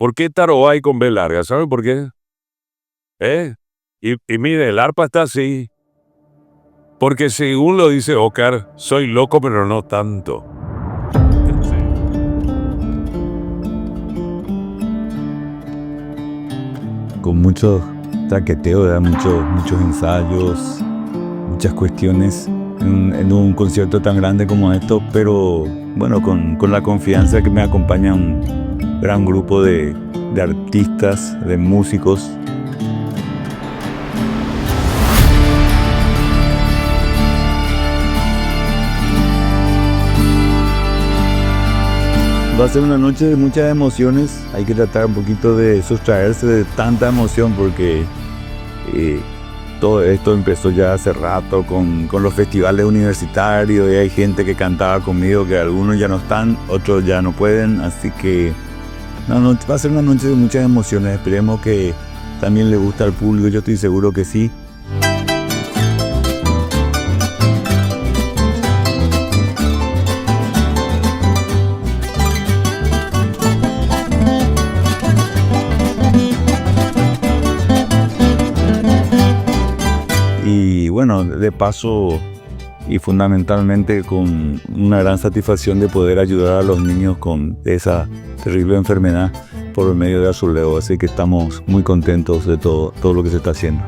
¿Por qué Tarobay con B larga? ¿Saben por qué? Y mire, el arpa está así. Porque según lo dice Ocar, soy loco pero no tanto. Con mucho traqueteo, ¿verdad? Muchos ensayos, muchas cuestiones en un concierto tan grande como esto, pero bueno, con la confianza que me acompaña un gran grupo de artistas, de músicos. Va a ser una noche de muchas emociones. Hay que tratar un poquito de sustraerse de tanta emoción porque todo esto empezó ya hace rato con los festivales universitarios y hay gente que cantaba conmigo que algunos ya no están, otros ya no pueden. Así que va a ser una noche de muchas emociones. Esperemos que también le guste al público. Yo estoy seguro que sí. Y bueno, de paso y fundamentalmente con una gran satisfacción de poder ayudar a los niños con esa terrible enfermedad por medio de Azuleo. Así que estamos muy contentos de todo lo que se está haciendo.